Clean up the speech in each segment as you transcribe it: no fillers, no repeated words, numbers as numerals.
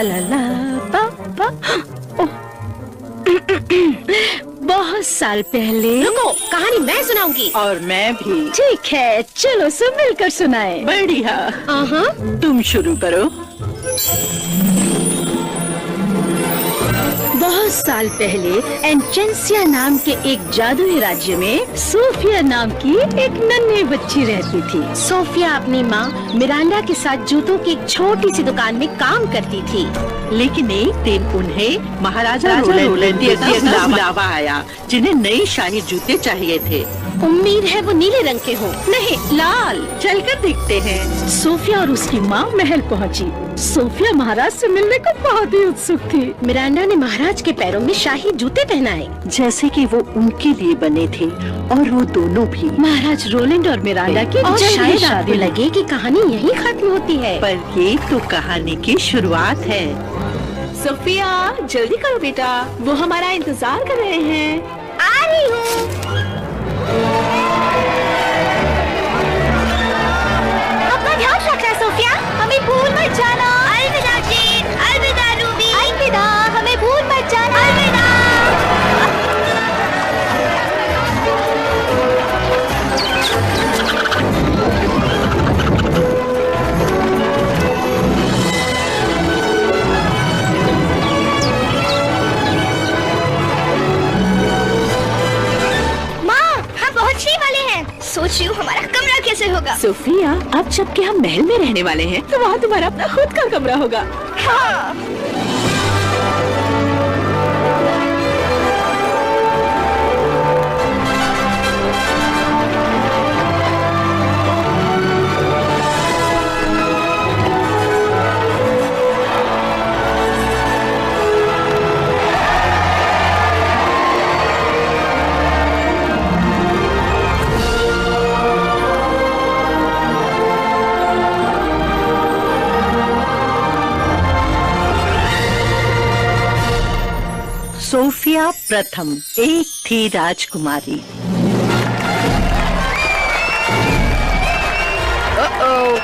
ला ला पा पा। बहुत साल पहले। रुको, कहानी मैं सुनाऊंगी। और मैं भी। ठीक है, चलो सब मिलकर सुनाए। बढ़िया। तुम शुरू करो। बहुत साल पहले एंचेंसिया नाम के एक जादुई राज्य में सोफिया नाम की एक नन्ही बच्ची रहती थी। सोफिया अपनी माँ मिरांडा के साथ जूतों की एक छोटी सी दुकान में काम करती थी। लेकिन एक दिन उन्हें महाराजा रोलैंड का बुलावा आया, जिन्हें नए शाही जूते चाहिए थे। उम्मीद है वो नीले रंग के हो। नहीं, लाल। चलकर देखते हैं। सोफिया और उसकी माँ महल पहुँची। सोफिया महाराज से मिलने को बहुत ही उत्सुक थी। मिरांडा ने महाराज के पैरों में शाही जूते पहनाए, जैसे कि वो उनके लिए बने थे, और वो दोनों भी। महाराज रोलैंड और मिरांडा की और शायद शादी आपको लगे कि कहानी यहीं खत्म होती है, पर ये तो कहानी की शुरुआत है। सोफिया, जल्दी करो बेटा, वो हमारा इंतजार कर रहे हैं। आ रही हूँ। अपना ध्यान रखना सोफिया, हमें भूल मत जाना। अलविदा जेन, अलविदा रूबी, अलविदा, हमें भूल मत जाना। अलविदा। सोच रही हूँ हमारा कमरा कैसे होगा। सोफिया, अब जबकि हम महल में रहने वाले हैं, तो वहाँ तुम्हारा अपना खुद का कमरा होगा। हाँ। सोफिया प्रथम एक थी राजकुमारी।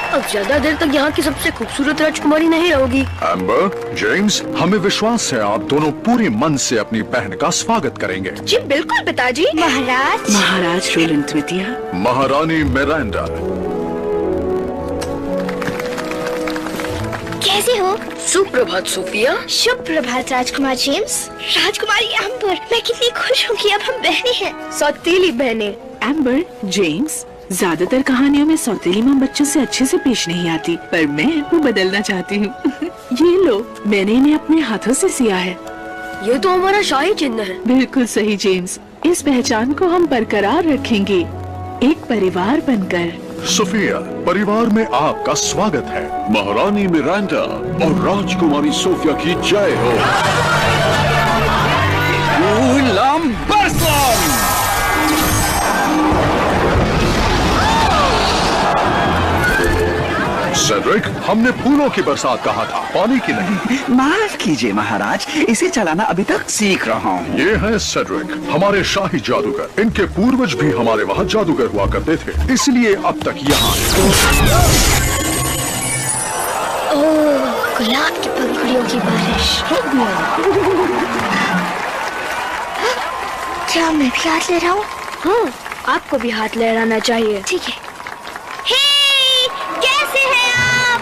अब ज्यादा देर तक यहाँ की सबसे खूबसूरत राजकुमारी नहीं रहोगी। एम्बर, जेम्स, हमें विश्वास है आप दोनों पूरे मन से अपनी बहन का स्वागत करेंगे। जी बिल्कुल पिताजी। महाराज रोलैंड द्वितीय, महारानी मिरांडा। कैसे हो? सुप्रभात सोफिया। शुभ प्रभात राजकुमार जेम्स। राजकुमारी एम्बर, मैं कितनी खुश हूँ कि अब हम बहनें हैं, सौतेली बहनें। एम्बर, जेम्स, ज्यादातर कहानियों में सौतेली माँ बच्चों से अच्छे से पेश नहीं आती, पर मैं वो बदलना चाहती हूँ। ये लो, मैंने इन्हें अपने हाथों से सिया है। ये तो हमारा शाही चिन्ह है। बिल्कुल सही जेम्स, इस पहचान को हम बरकरार रखेंगे, एक परिवार बनकर। सोफिया, परिवार में आपका स्वागत है। महारानी मिरांडा और राजकुमारी सोफिया की जय हो। सेड्रिक, हमने फूलों की बरसात कहा था, पानी की नहीं। माफ कीजिए महाराज, इसे चलाना अभी तक सीख रहा हूँ। ये है सेड्रिक, हमारे शाही जादूगर। इनके पूर्वज भी हमारे वहाँ जादूगर हुआ करते थे, इसलिए अब तक यहाँ। गुलाब की पंखुड़ियों की बारिश। क्या मैं भी हाथ ले रहा हूँ? हाँ, आपको भी हाथ लहराना चाहिए। ठीक है। कैसे हैं आप?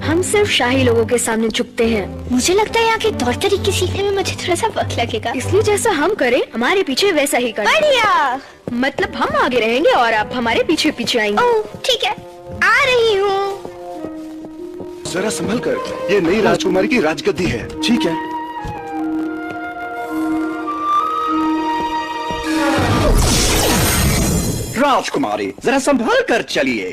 हम सिर्फ शाही लोगों के सामने झुकते हैं। मुझे लगता है यहाँ के तौर तरीके सीखने में मुझे थोड़ा सा वक्त लगेगा, इसलिए जैसा हम करें हमारे पीछे वैसा ही करें। बढ़िया। मतलब हम आगे रहेंगे और आप हमारे पीछे पीछे आएंगे। ओह ठीक है, आ रही हूँ। जरा संभल कर, ये नई राजकुमारी की राजगद्दी है। ठीक है। राजकुमारी, जरा संभल कर चलिए।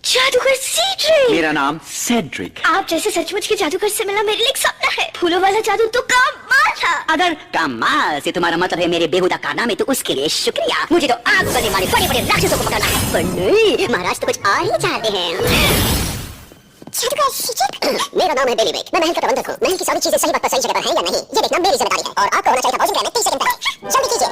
जादूगर सेड्रिक। मेरा नाम सेड्रिक। आप जैसे सचमुच के जादूगर से मिलना मेरे लिए एक सपना है। फूलों वाला जादू तो कमाल था। अगर कमाल से तुम्हारा मतलब है मेरे बेहुदा कारनामे, तो उसके लिए शुक्रिया। मुझे तो आग करने वाले बड़े बड़े राक्षसों को पकड़ना है। पर नहीं, महाराज तो कुछ और ही चाहते हैं। मेरा नाम है बेलीबेक, मैं महल का प्रबंधक हूँ। महल की सारी चीजें सही वक्त पर सही जगह पर हैं या नहीं, ये देखना मेरी जिम्मेदारी है। और आपको होना चाहिए था भोजन करने 30 सेकंड पहले। जल्दी कीजिए।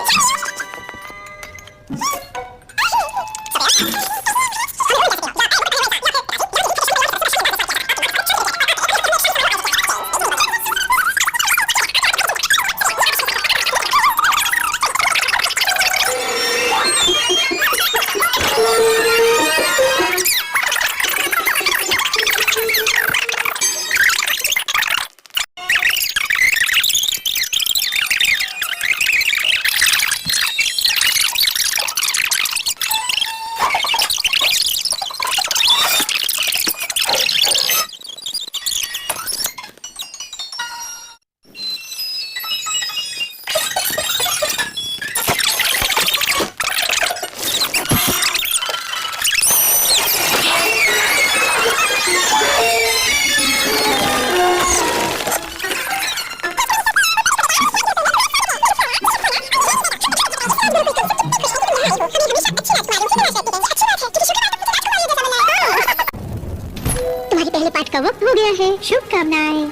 हैं, शुभकामनाएं।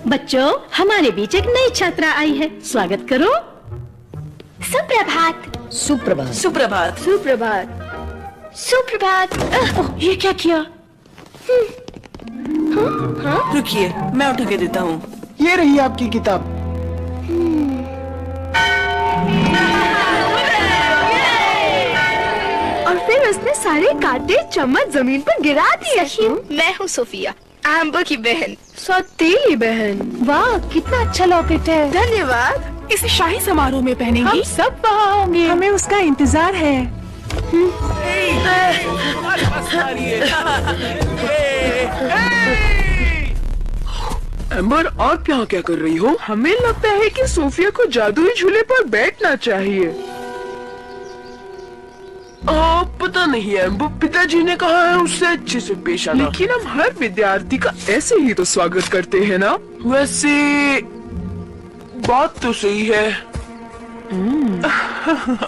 बच्चों, हमारे बीच एक नई छात्रा आई है, स्वागत करो। सुप्रभात। सुप्रभात। सुप्रभात। सुप्रभात। सुप्रभात। ये क्या किया? रुकिए, मैं उठा के देता हूँ। ये रही आपकी किताब। और फिर उसने सारे कांटे चम्मच जमीन पर गिरा दिए। मैं हूँ सोफिया, एम्बर की बहन, सौतेली बहन। वाह, कितना अच्छा लॉकेट है। धन्यवाद। इसे शाही समारोह में पहनेंगी। हम सब वहाँ होंगे। हमें उसका इंतजार है। एम्बर, आप यहाँ क्या कर रही हो? हमें लगता है कि सोफिया को जादुई झूले पर बैठना चाहिए। पता नहीं एम्बर, पिताजी ने कहा है उससे अच्छे से पेश आना। लेकिन हम हर विद्यार्थी का ऐसे ही तो स्वागत करते हैं ना। वैसे बात तो सही है।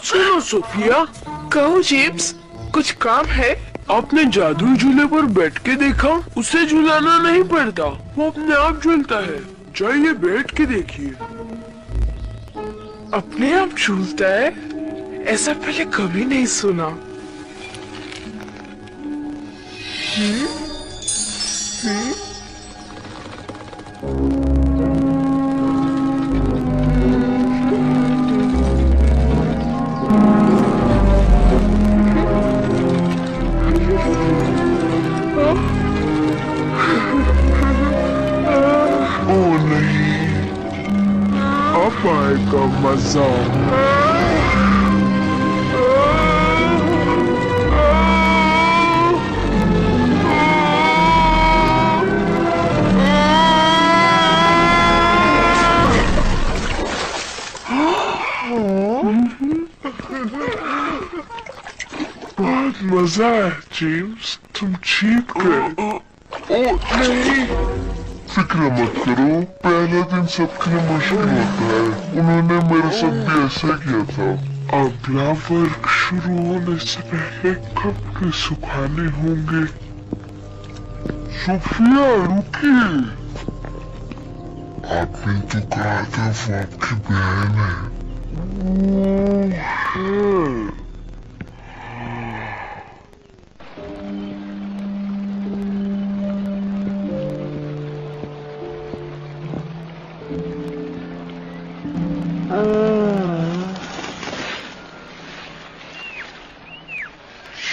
सुनो सोफिया। कहो जेम्स, कुछ काम है? आपने जादुई झूले पर बैठ के देखा? उसे झूलाना नहीं पड़ता, वो अपने आप झूलता है। जाइए बैठ के देखिए। अपने आप झूलता है? ऐसा पहले कभी नहीं सुना। अब आएगा मजा। बहुत मजा है जेम्स, तुम जीत गए। ओ नहीं, फिक्र मत करो, पहला दिन सबके लिए मुश्किल होता है। उन्होंने मेरे साथ भी ऐसा किया था। अगला वर्ग शुरू होने से पहले कपड़े सुखाने होंगे। सोफिया रुकिए। आपने तो कहा था वो आपकी बहन है।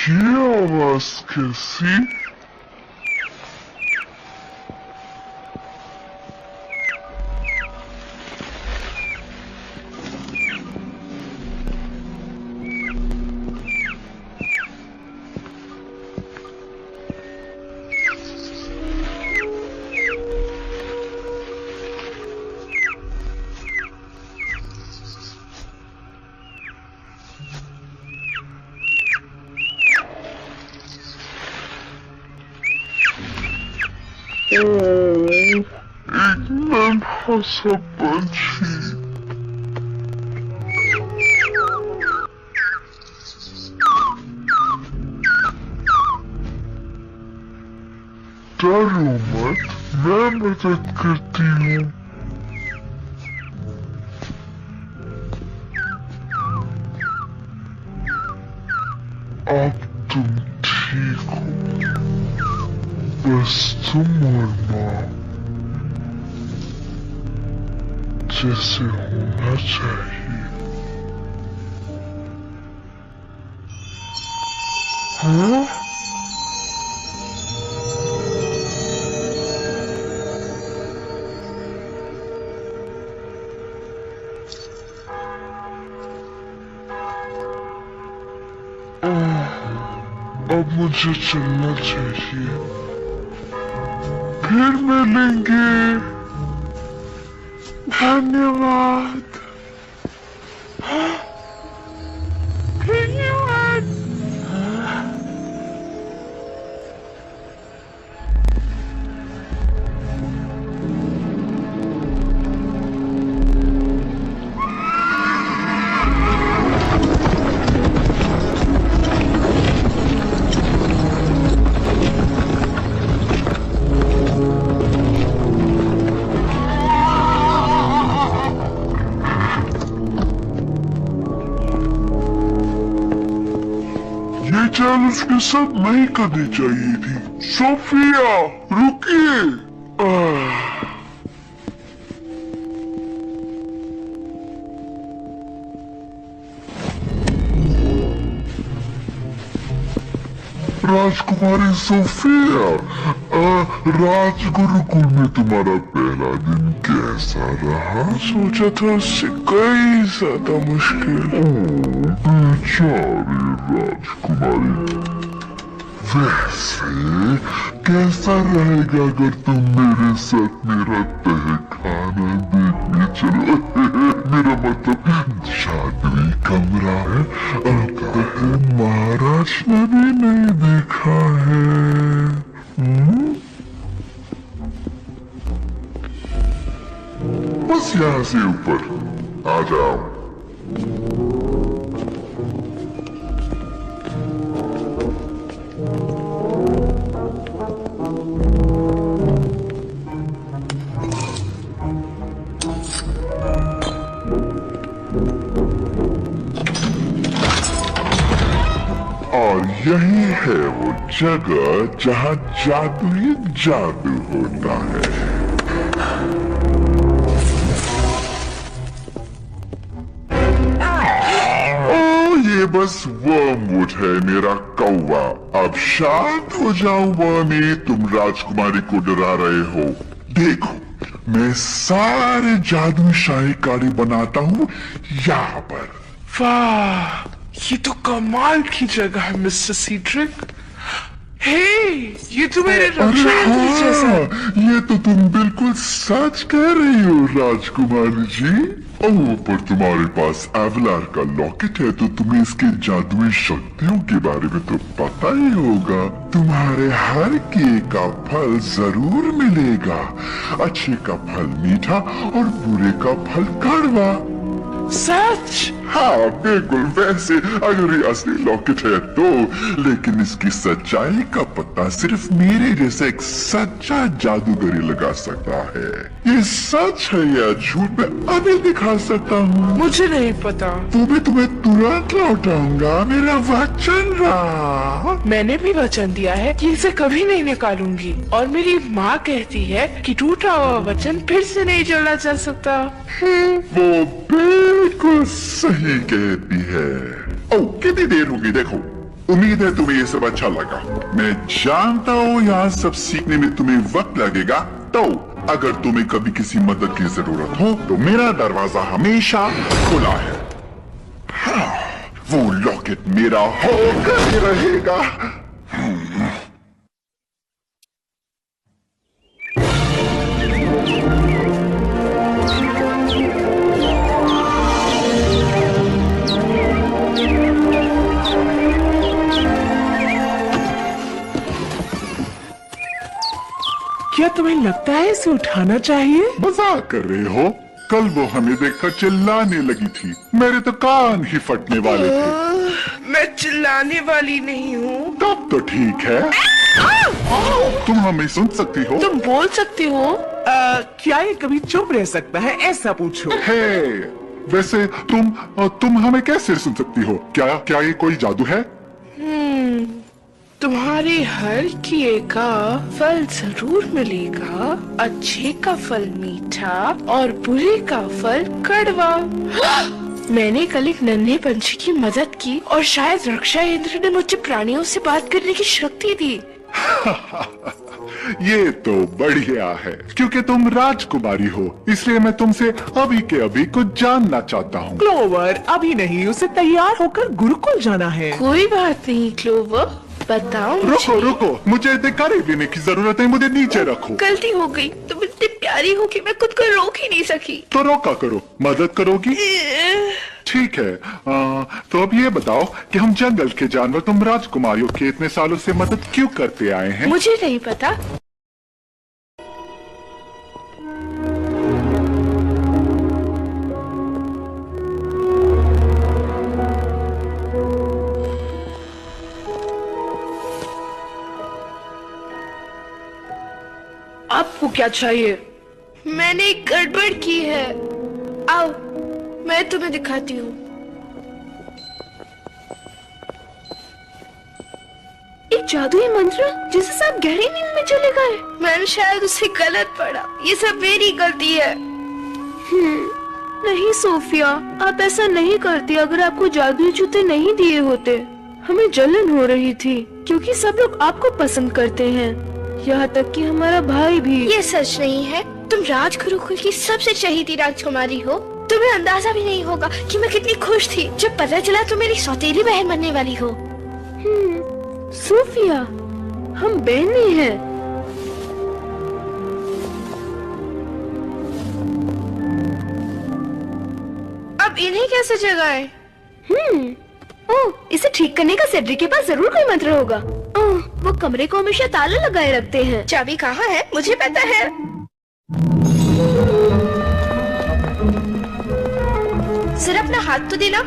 ये आवाज कैसी? एकदम हंसा पंछी। डरो मत, मैं मदद करती हूँ। अब तुम ठीक हो, बस तुम और माँ जैसे होना चाहिए। हाँ? अब मुझे चलना चाहिए, फिर मिलेंगे। धन्यवाद। धन्यवाद। चाल उसके साथ नहीं करनी चाहिए थी। सोफिया रुकिए। राजकुमारी सोफिया, राजगुरुकुल में तुम्हारा पहला दिन कैसा रहा? सोचा था उससे कई ज्यादा मुश्किल। बेचारी राजकुमारी। वैसे कैसा रहेगा अगर तुम मेरे साथ मेरा तहखाना देखने चलो? मेरा मतलब जादुई कमरा है, महाराज ने भी नहीं देखा है। बस यहाँ से ऊपर आ जाओ। और यही है वो जगह जहाँ जादुई जादू होता है। ये बस वर्मवुड है मेरा कौवा। अब शांत हो जाओ वर्मी, तुम राजकुमारी को डरा रहे हो। देखो मैं सारे जादुई शाही काढ़े बनाता हूँ यहाँ पर। वाह, ये तो कमाल की जगह है मिस्टर सीड्रिक। हे, ये तो मेरे रक्षा यंत्र जैसा है। ये तो तुम बिल्कुल सच कह रही हो राजकुमारी जी। ओह, पर तुम्हारे पास एवलार का लॉकेट है तो तुम्हें इसके जादुई शक्तियों के बारे में तो पता ही होगा। तुम्हारे हर किए का फल जरूर मिलेगा। अच्छे का फल मीठा और बुरे का फल कड़वा। सच? हाँ बिल्कुल। वैसे अगर ये असली लॉकेट है तो, लेकिन इसकी सच्चाई का पता सिर्फ मेरे जैसे एक सच्चा जादूगर ही लगा सकता है। ये सच है या झूठ मैं अभी दिखा सकता हूँ। मुझे नहीं पता। वो भी तुम्हें तुरंत लौटाऊंगा, मेरा वचन रहा। मैंने भी वचन दिया है कि इसे कभी नहीं निकालूंगी, और मेरी माँ कहती है कि टूटा हुआ वचन फिर से नहीं जोड़ा जा सकता। वो बिल्कुल सही कहती है। ओह, कितनी देर होगी देखो। उम्मीद है तुम्हें ये सब अच्छा लगा। मैं जानता हूँ यहाँ सब सीखने में तुम्हें वक्त लगेगा, तो अगर तुम्हें कभी किसी मदद की जरूरत हो तो मेरा दरवाजा हमेशा खुला है। हाँ, वो लॉकेट मेरा होकर ही रहेगा। क्या तुम्हें लगता है इसे उठाना चाहिए? मजाक कर रहे हो? कल वो हमें देखकर चिल्लाने लगी थी, मेरे तो कान ही फटने वाले थे। मैं चिल्लाने वाली नहीं हूँ। तब तो ठीक है। तुम हमें सुन सकती हो। तुम बोल सकती हो। क्या ये कभी चुप रह सकता है, ऐसा पूछो। हे, वैसे तुम हमें कैसे सुन सकती हो? क्या ये कोई जादू है? तुम्हारे हर किए का फल जरूर मिलेगा। अच्छे का फल मीठा और बुरे का फल कड़वा। मैंने कल एक नन्हे पंछी की मदद की और शायद रक्षा यंत्र ने मुझे प्राणियों से बात करने की शक्ति दी। ये तो बढ़िया है, क्योंकि तुम राजकुमारी हो, इसलिए मैं तुमसे अभी के अभी कुछ जानना चाहता हूँ। क्लोवर, अभी नहीं, उसे तैयार होकर गुरुकुल जाना है। कोई बात नहीं क्लोवर, बताओ। रुको, मुझे दिखाई देने की जरूरत है, मुझे नीचे रखो। गलती हो गई, तुम इतनी प्यारी हो कि मैं खुद को रोक ही नहीं सकी। तो रोका करो, मदद करोगी? ठीक है। तो अब ये बताओ कि हम जंगल के जानवर तुम राजकुमारियों के इतने सालों से मदद क्यों करते आए हैं? मुझे नहीं पता। आपको क्या चाहिए? मैंने एक गड़बड़ की है। आओ, मैं तुम्हें दिखाती हूँ। एक जादुई मंत्र जिससे सब गहरी नींद में चले गए। मैंने शायद उसे गलत पढ़ा। ये सब मेरी गलती है। नहीं सोफिया, आप ऐसा नहीं करती। अगर आपको जादुई जूते नहीं दिए होते, हमें जलन हो रही थी क्योंकि सब लोग आपको पसंद करते हैं, यहाँ तक कि हमारा भाई भी। ये सच नहीं है। तुम राजगुरुकुल की सबसे चहेती राजकुमारी हो। तुम्हें अंदाजा भी नहीं होगा कि मैं कितनी खुश थी जब पता चला तुम मेरी सौतेली बहन बनने वाली हो। सोफिया, हम बहनें हैं। अब इन्हें कैसे जगाएं? ओह, इसे ठीक करने का सेड्रिक के पास जरूर कोई मंत्र होगा। ओह, वो कमरे को हमेशा ताला लगाए रखते हैं। चाबी कहाँ है? मुझे पता है। जरा अपना हाथ तो देना।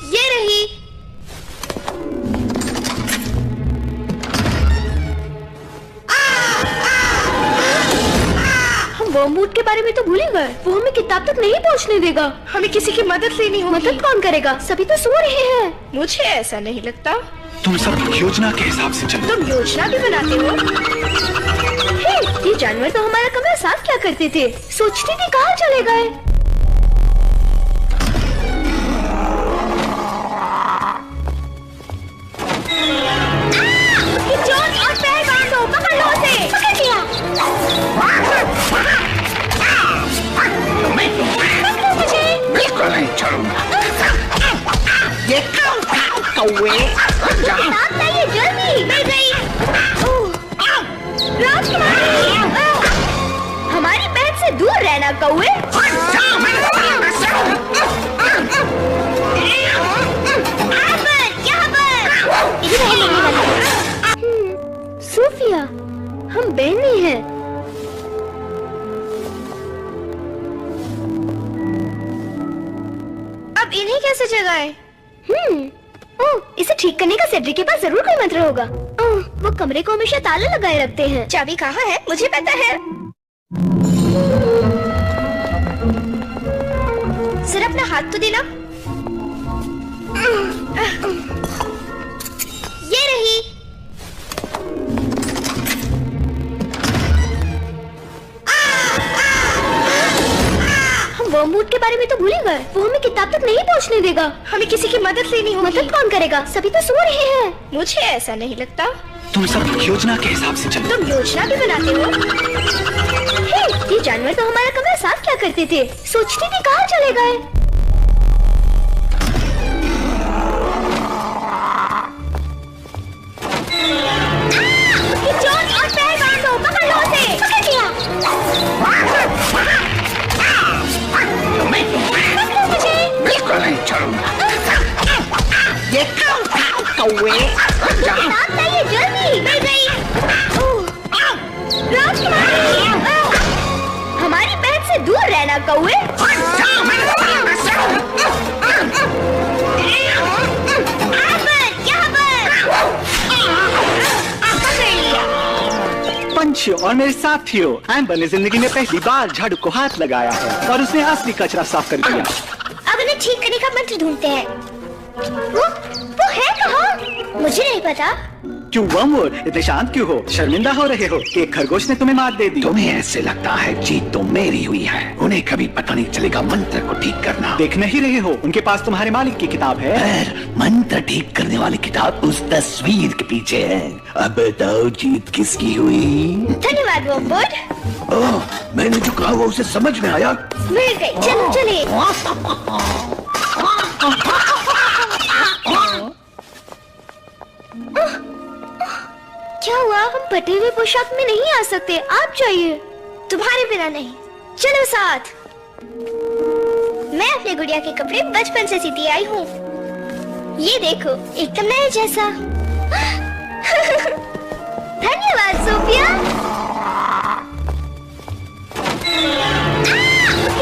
ये रही। हम वर्मवुड के बारे में तो भूल ही गए। वो हमें किताब तक नहीं पहुंचने देगा। हमें किसी की मदद लेनी होगी। मदद कौन करेगा? सभी तो सो रहे हैं। मुझे ऐसा नहीं लगता। तुम सब योजना के हिसाब से चलो। तुम योजना भी बनाते हो? हे, ये जानवर तो हमारा कमरा साफ क्या करते थे? सोचती थी कहाँ चले गए। चोट और पैर बांधो, पकड़ लो उसे। पकड़ लिया। पकड़ो मुझे। बिल्कुल नहीं छोड़ूंगा। ये कौवे। किताब चाहिए, जल्दी। मिल गई। राजकुमारी, हमारी बहन से दूर रहना कौवे। सोफिया, हम बहनें हैं। अब इन्हें कैसे जगाएं? ओह, इसे ठीक करने का सेड्रिक के पास जरूर कोई मंत्र होगा। ओह, वो कमरे को हमेशा ताला लगाए रखते हैं। चाबी कहाँ है? मुझे पता है। जरा अपना हाथ तो देना। ये रही। हम वर्मवुड के बारे में तो भूल ही गए। वो हमें किताब तक नहीं पहुंचने देगा। हमें किसी की मदद लेनी होगी। मदद कौन करेगा? सभी तो सो रहे हैं। मुझे ऐसा नहीं लगता। तुम सब योजना के हिसाब से चलो। तुम योजना भी बनाते हो? हे, ये जानवर तो हमारा कमरा साफ क्या करते थे? सोचती थी कहाँ चले गए। चोट और पैर बांधो, पकड़ लो उसे। पकड़ लिया। पकड़ो मुझे। बिल्कुल नहीं छोड़ूंगा। ये कौवे। किताब चाहिए, जल्दी। मिल गई। राजकुमारी, हमारी बहन से दूर रहना कौवे। पंछियों और मेरे साथियों, एम्बर ने जिंदगी में पहली बार झाड़ू को हाथ लगाया है और उसने असली कचरा साफ कर दिया। अब उन्हें ठीक करने का मंत्र ढूंढते हैं। वो है कहाँ? मुझे नहीं पता। क्यों वर्मवुड, इतने शांत क्यों हो? शर्मिंदा हो रहे हो कि एक खरगोश ने तुम्हें मात दे दी? तुम्हें ऐसे लगता है जीत तो मेरी हुई है। उन्हें कभी पता नहीं चलेगा मंत्र को ठीक करना। देख नहीं रहे हो, उनके पास तुम्हारे मालिक की किताब है। मंत्र ठीक करने वाली किताब उस तस्वीर के पीछे है। अब बताओ जीत किसकी हुई? धन्यवाद वर्मवुड। ओह, मैंने जो कहा वो उसे समझ में आया। मिल गई। चलो चले। क्या हुआ? हम फटे हुए पोशाक में नहीं आ सकते। आप जाइए। तुम्हारे बिना नहीं। चलो साथ। मैं अपने गुड़िया के कपड़े बचपन से सीती आई हूँ। ये देखो, एकदम नए जैसा। धन्यवाद सोफिया।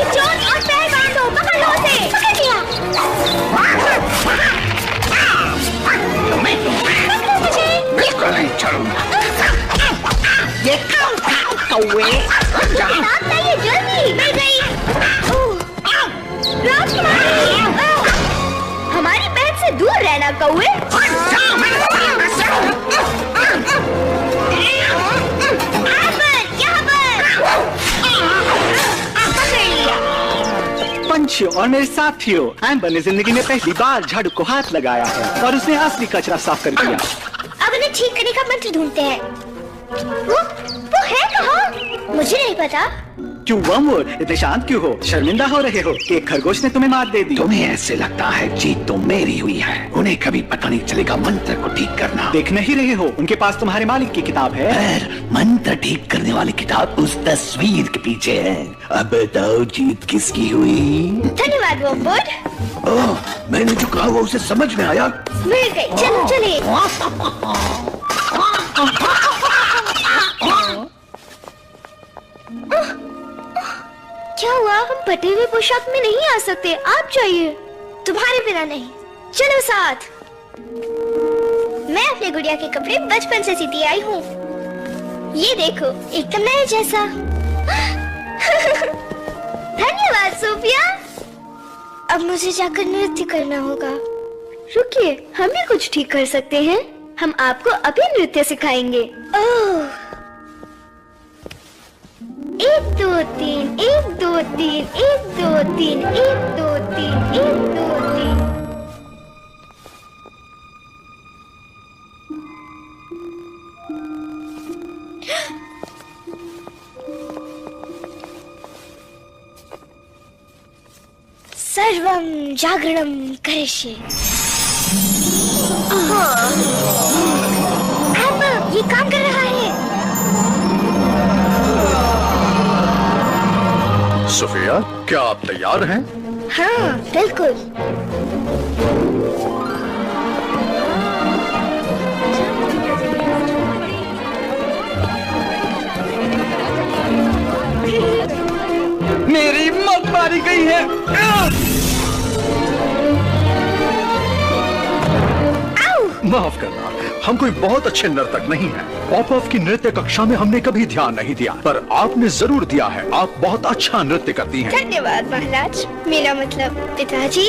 चोट और पैर बांधो, पकड़ लो उसे। पकड़ लिया। पकड़ो मुझे। बिल्कुल नहीं छोड़ूंगा। ये कौवे। किताब चाहिए, जल्दी। मिल गई। राजकुमारी, हमारी दूर रहना कौवे। पंछियों और मेरे साथियों, एम्बर ने जिंदगी में पहली बार झाड़ू को हाथ लगाया है और उसने असली कचरा साफ कर दिया। अब उन्हें ठीक करने का मंत्र ढूंढते हैं। वो है कहाँ? मुझे नहीं पता। क्यों वर्मवुड, इतने शांत क्यों हो? शर्मिंदा हो रहे हो कि एक खरगोश ने तुम्हें मात दे दी? तुम्हें ऐसे लगता है जीत तो मेरी हुई है। उन्हें कभी पता नहीं चलेगा मंत्र को ठीक करना। देख नहीं रहे हो, उनके पास तुम्हारे मालिक की किताब है। पर मंत्र ठीक करने वाली किताब उस तस्वीर के पीछे है। अब बताओ जीत किसकी हुई? धन्यवाद वर्मवुड। ओह, मैंने जो कहा वो उसे समझ में आया। मिल गई, चलो चले। क्या हुआ? हम पटे हुए पोशाक में नहीं आ सकते। आप जाइए। तुम्हारे बिना नहीं। चलो साथ। मैं अपने गुड़िया के कपड़े बचपन से सीती आई हूँ। ये देखो, एकदम नए जैसा। धन्यवाद सोफिया। अब मुझे जाकर नृत्य करना होगा। रुकिए, हम भी कुछ ठीक कर सकते हैं। हम आपको अभी नृत्य सिखाएंगे। ओह, 1 2 3 1 2 3 1 2 3 1 2 3 1 2 3। सर्वं जागरणं करिष्ये। अब ये काम कर रहा है। सोफिया, क्या आप तैयार हैं? हाँ, बिल्कुल। मेरी मौत मारी गई है। माफ करना, हम कोई बहुत अच्छे नर्तक नहीं हैं। पॉप की नृत्य कक्षा में हमने कभी ध्यान नहीं दिया, पर आपने जरूर दिया है। आप बहुत अच्छा नृत्य करती हैं। धन्यवाद महाराज। मेरा मतलब पिताजी।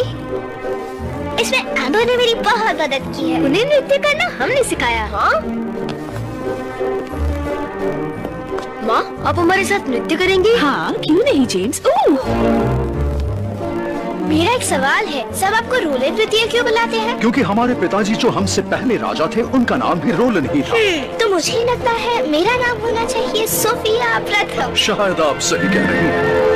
इसमें एम्बर ने मेरी बहुत मदद की है। उन्हें नृत्य करना हमने सिखाया। हाँ माँ, आप हमारे साथ नृत्य करेंगे? हाँ, क्यों नहीं जेम्स। मेरा एक सवाल है, सब आपको रोलन नृत्य क्यों बुलाते हैं? क्योंकि हमारे पिताजी जो हमसे पहले राजा थे, उनका नाम भी रोलन ही था। तो मुझे लगता है मेरा नाम होना चाहिए सोफिया प्रथम। शायद आप सही कह रही हैं।